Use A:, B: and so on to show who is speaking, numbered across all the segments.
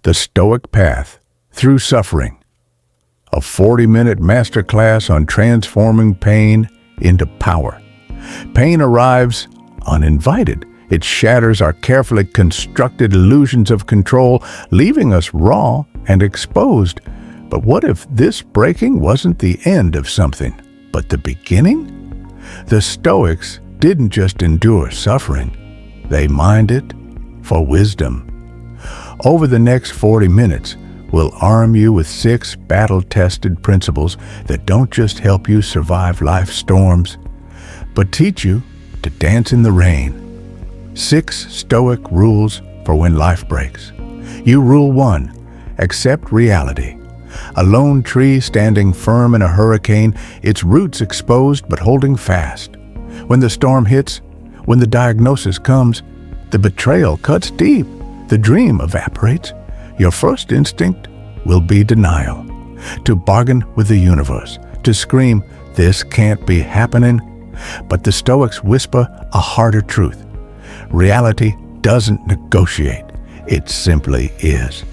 A: The Stoic Path Through Suffering, a 40-minute masterclass on transforming pain into power. Pain arrives uninvited. It shatters our carefully constructed illusions of control, leaving us raw and exposed. But what if this breaking wasn't the end of something, but the beginning? The Stoics didn't just endure suffering, they mined it for wisdom. Over the next 40 minutes, we'll arm you with 6 battle-tested principles that don't just help you survive life's storms, but teach you to dance in the rain. 6 Stoic rules for when life breaks. Rule 1, accept reality. A lone tree standing firm in a hurricane, its roots exposed but holding fast. When the storm hits, when the diagnosis comes, the betrayal cuts deep, the dream evaporates, your first instinct will be denial. To bargain with the universe, to scream, "This can't be happening." But the Stoics whisper a harder truth. Reality doesn't negotiate. It simply is.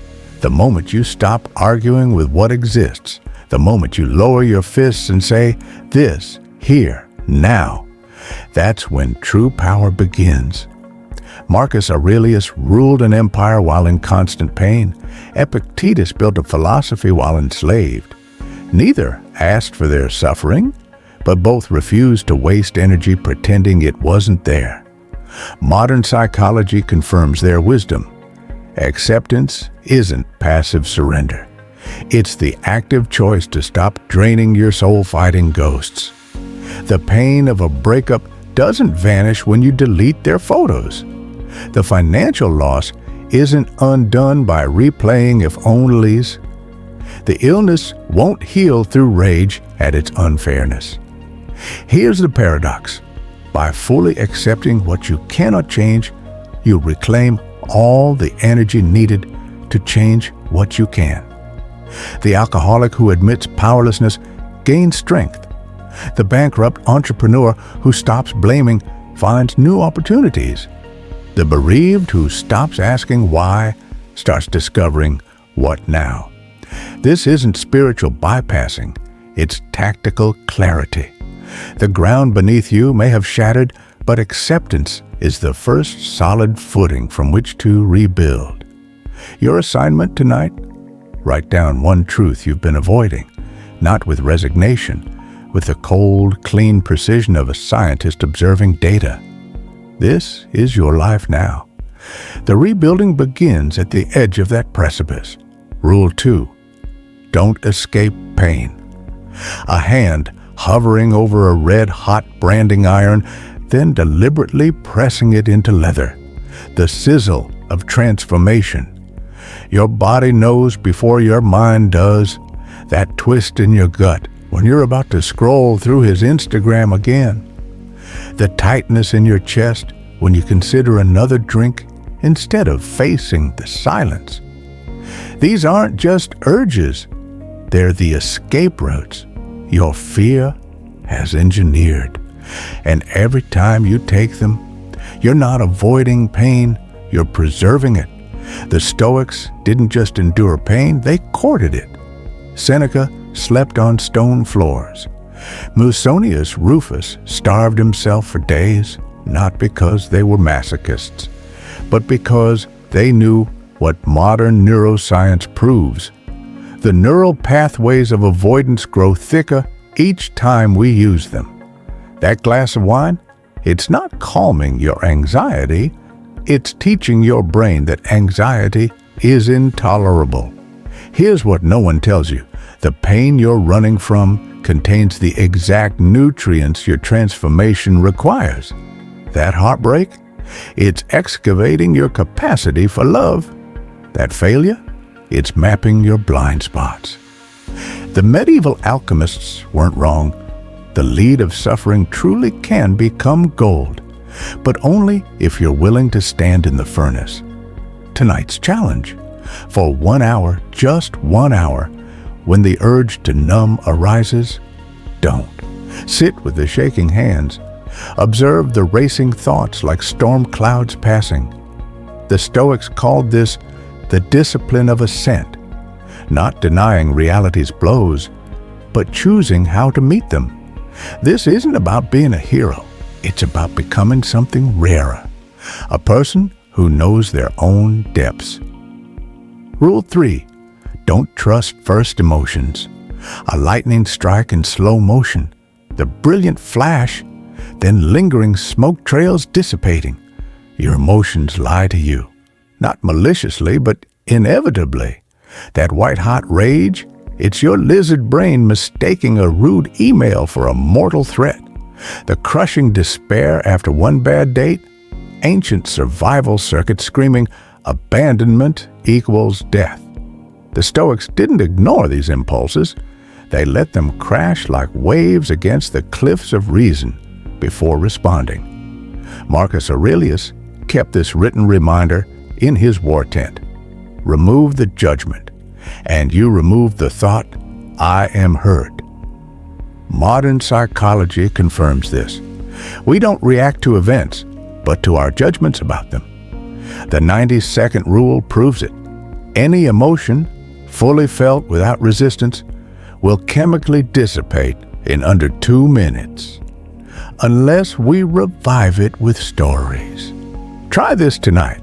A: The moment you stop arguing with what exists, the moment you lower your fists and say, "This, here, now," that's when true power begins. Marcus Aurelius ruled an empire while in constant pain. Epictetus built a philosophy while enslaved. Neither asked for their suffering, but both refused to waste energy pretending it wasn't there. Modern psychology confirms their wisdom. Acceptance isn't passive surrender. It's the active choice to stop draining your soul fighting ghosts. The pain of a breakup doesn't vanish when you delete their photos. The financial loss isn't undone by replaying if onlys. The illness won't heal through rage at its unfairness. Here's the paradox. By fully accepting what you cannot change, you reclaim all the energy needed to change what you can. The alcoholic who admits powerlessness gains strength. The bankrupt entrepreneur who stops blaming finds new opportunities. The bereaved who stops asking why starts discovering what now. This isn't spiritual bypassing, it's tactical clarity. The ground beneath you may have shattered, but acceptance is the first solid footing from which to rebuild. Your assignment tonight? Write down one truth you've been avoiding, not with resignation, with the cold, clean precision of a scientist observing data. This is your life now. The rebuilding begins at the edge of that precipice. Rule 2, don't escape pain. A hand hovering over a red-hot branding iron, then deliberately pressing it into leather. The sizzle of transformation. Your body knows before your mind does. That twist in your gut when you're about to scroll through his Instagram again. The tightness in your chest when you consider another drink instead of facing the silence. These aren't just urges. They're the escape routes your fear has engineered. And every time you take them, you're not avoiding pain, you're preserving it. The Stoics didn't just endure pain, they courted it. Seneca slept on stone floors. Musonius Rufus starved himself for days, not because they were masochists, but because they knew what modern neuroscience proves. The neural pathways of avoidance grow thicker each time we use them. That glass of wine, it's not calming your anxiety, it's teaching your brain that anxiety is intolerable. Here's what no one tells you. The pain you're running from contains the exact nutrients your transformation requires. That heartbreak, it's excavating your capacity for love. That failure, it's mapping your blind spots. The medieval alchemists weren't wrong. The lead of suffering truly can become gold, but only if you're willing to stand in the furnace. Tonight's challenge: for 1 hour, just 1 hour, when the urge to numb arises, don't. Sit with the shaking hands. Observe the racing thoughts like storm clouds passing. The Stoics called this the discipline of ascent, not denying reality's blows, but choosing how to meet them. This isn't about being a hero. It's about becoming something rarer, a person who knows their own depths. Rule 3. Don't trust first emotions. A lightning strike in slow motion, the brilliant flash, then lingering smoke trails dissipating. Your emotions lie to you, not maliciously, but inevitably. That white-hot rage, it's your lizard brain mistaking a rude email for a mortal threat. The crushing despair after one bad date, ancient survival circuit screaming, abandonment equals death. The Stoics didn't ignore these impulses. They let them crash like waves against the cliffs of reason before responding. Marcus Aurelius kept this written reminder in his war tent. Remove the judgment, and you remove the thought, I am heard. Modern psychology confirms this. We don't react to events, but to our judgments about them. The 90-second rule proves it. Any emotion, fully felt without resistance, will chemically dissipate in under 2 minutes, unless we revive it with stories. Try this tonight.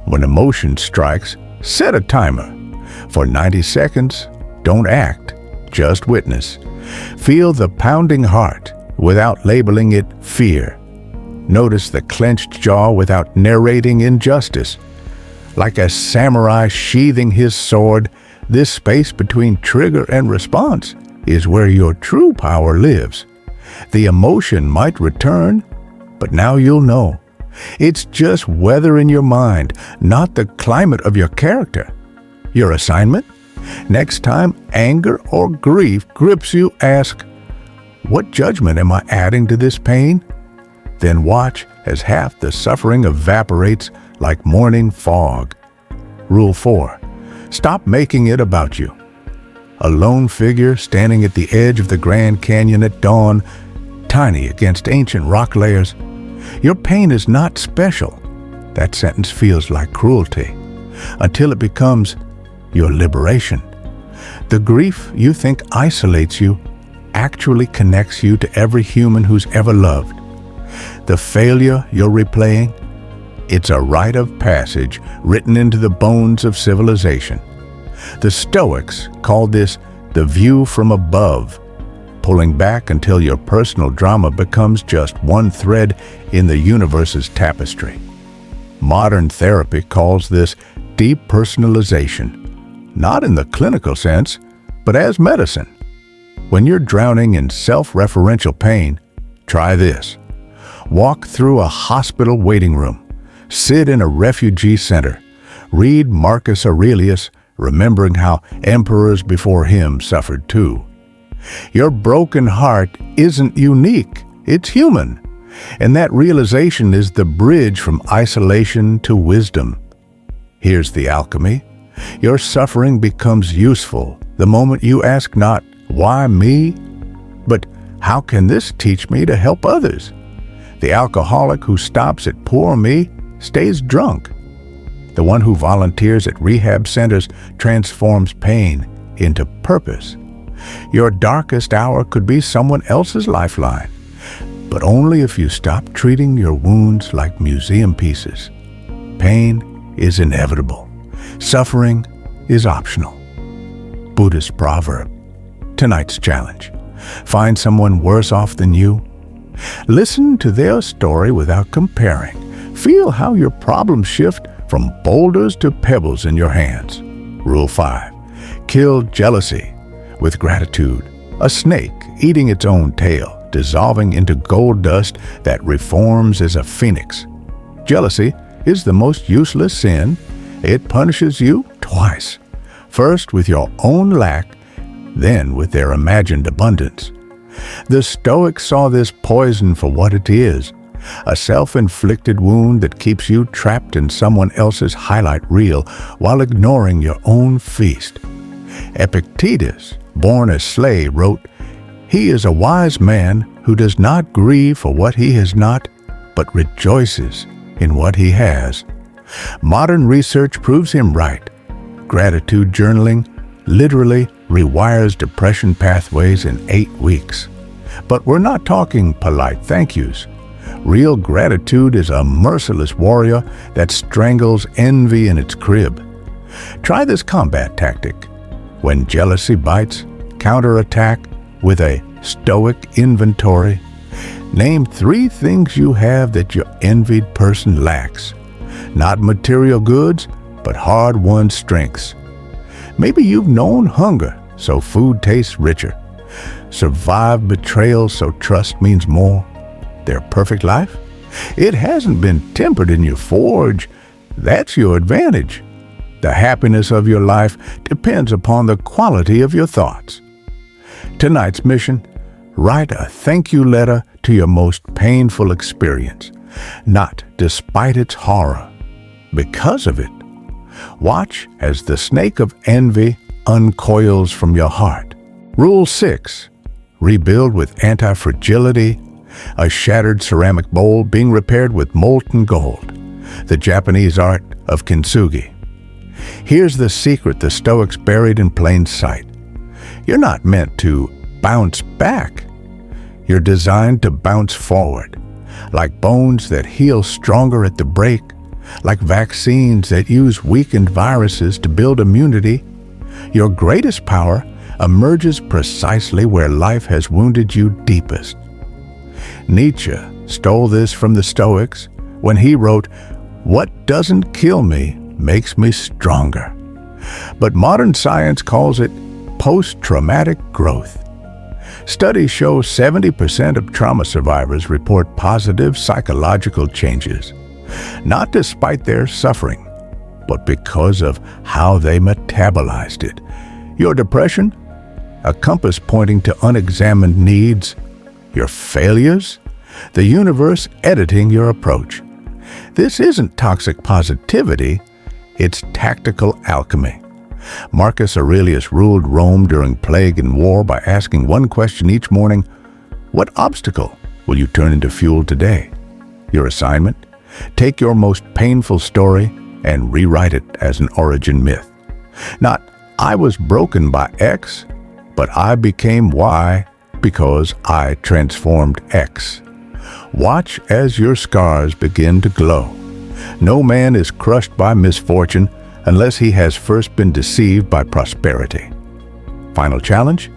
A: When emotion strikes, set a timer. For 90 seconds, don't act, just witness. Feel the pounding heart without labeling it fear. Notice the clenched jaw without narrating injustice. Like a samurai sheathing his sword, this space between trigger and response is where your true power lives. The emotion might return, but now you'll know. It's just weather in your mind, not the climate of your character. Your assignment? Next time anger or grief grips you, ask, what judgment am I adding to this pain? Then watch as half the suffering evaporates like morning fog. Rule 4. Stop making it about you. A lone figure standing at the edge of the Grand Canyon at dawn, tiny against ancient rock layers. Your pain is not special. That sentence feels like cruelty, until it becomes your liberation. The grief you think isolates you actually connects you to every human who's ever loved. The failure you're replaying, it's a rite of passage written into the bones of civilization. The Stoics called this the view from above, pulling back until your personal drama becomes just one thread in the universe's tapestry. Modern therapy calls this depersonalization, not in the clinical sense, but as medicine. When you're drowning in self-referential pain, try this. Walk through a hospital waiting room. Sit in a refugee center. Read Marcus Aurelius, remembering how emperors before him suffered too. Your broken heart isn't unique, it's human. And that realization is the bridge from isolation to wisdom. Here's the alchemy. Your suffering becomes useful the moment you ask not, why me? But how can this teach me to help others? The alcoholic who stops at poor me stays drunk. The one who volunteers at rehab centers transforms pain into purpose. Your darkest hour could be someone else's lifeline, but only if you stop treating your wounds like museum pieces. Pain is inevitable. Suffering is optional. Buddhist proverb. Tonight's challenge. Find someone worse off than you. Listen to their story without comparing. Feel how your problems shift from boulders to pebbles in your hands. Rule 5. Kill jealousy with gratitude. A snake eating its own tail, dissolving into gold dust that reforms as a phoenix. Jealousy is the most useless sin. It punishes you twice. First with your own lack, then with their imagined abundance. The Stoics saw this poison for what it is, a self-inflicted wound that keeps you trapped in someone else's highlight reel while ignoring your own feast. Epictetus, born a slave, wrote, "He is a wise man who does not grieve for what he has not, but rejoices in what he has." Modern research proves him right. gratitude journaling literally rewires depression pathways in 8 weeks. But we're not talking polite thank yous. Real gratitude is a merciless warrior that strangles envy in its crib. Try this combat tactic. When jealousy bites, counterattack with a Stoic inventory. Name 3 things you have that your envied person lacks. Not material goods, but hard-won strengths. Maybe you've known hunger, so food tastes richer. Survived betrayal, so trust means more. Their perfect life? It hasn't been tempered in your forge. That's your advantage. The happiness of your life depends upon the quality of your thoughts. Tonight's mission: write a thank you letter to your most painful experience, not despite its horror, because of it. Watch as the snake of envy uncoils from your heart. Rule 6. Rebuild with anti-fragility, a shattered ceramic bowl being repaired with molten gold, the Japanese art of kintsugi. Here's the secret the Stoics buried in plain sight. You're not meant to bounce back. You're designed to bounce forward, like bones that heal stronger at the break, like vaccines that use weakened viruses to build immunity. Your greatest power emerges precisely where life has wounded you deepest. Nietzsche stole this from the Stoics when he wrote, "What doesn't kill me makes me stronger." But modern science calls it post-traumatic growth. Studies show 70% of trauma survivors report positive psychological changes, not despite their suffering, but because of how they metabolized it. Your depression? A compass pointing to unexamined needs. Your failures? The universe editing your approach. This isn't toxic positivity, it's tactical alchemy. Marcus Aurelius ruled Rome during plague and war by asking one question each morning: what obstacle will you turn into fuel today? Your assignment? Take your most painful story and rewrite it as an origin myth. Not, I was broken by X, but I became Y because I transformed X. Watch as your scars begin to glow. No man is crushed by misfortune unless he has first been deceived by prosperity. Final challenge?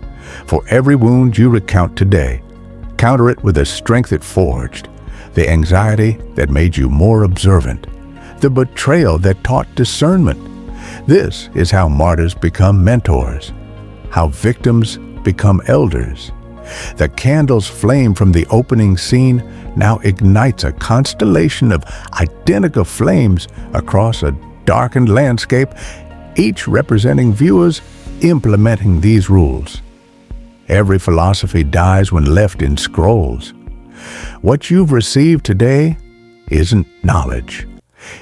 A: For every wound you recount today, counter it with the strength it forged, the anxiety that made you more observant, the betrayal that taught discernment. This is how martyrs become mentors, how victims become elders. The candle's flame from the opening scene now ignites a constellation of identical flames across a darkened landscape, each representing viewers implementing these rules. Every philosophy dies when left in scrolls. What you've received today isn't knowledge.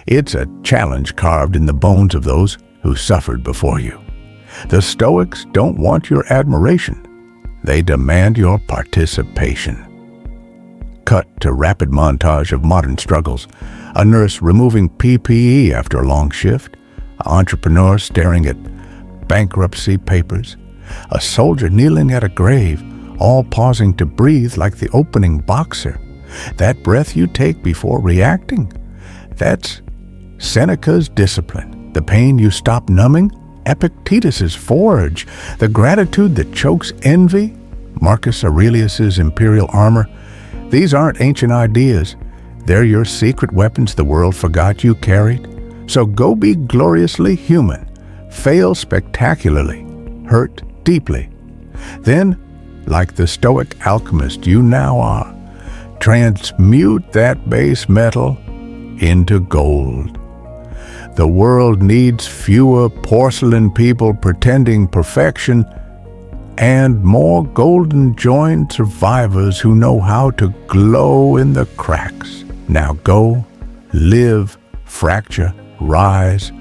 A: It's a challenge carved in the bones of those who suffered before you. The Stoics don't want your admiration. They demand your participation. Cut to rapid montage of modern struggles. A nurse removing PPE after a long shift. An entrepreneur staring at bankruptcy papers. A soldier kneeling at a grave, all pausing to breathe like the opening boxer. That breath you take before reacting. That's Seneca's discipline. The pain you stop numbing. Epictetus's forge. The gratitude that chokes envy. Marcus Aurelius's imperial armor. These aren't ancient ideas. They're your secret weapons the world forgot you carried. So go be gloriously human. Fail spectacularly. Hurt deeply. Then, like the Stoic alchemist you now are, transmute that base metal into gold. The world needs fewer porcelain people pretending perfection and more golden-joined survivors who know how to glow in the cracks. Now go, live, fracture, rise,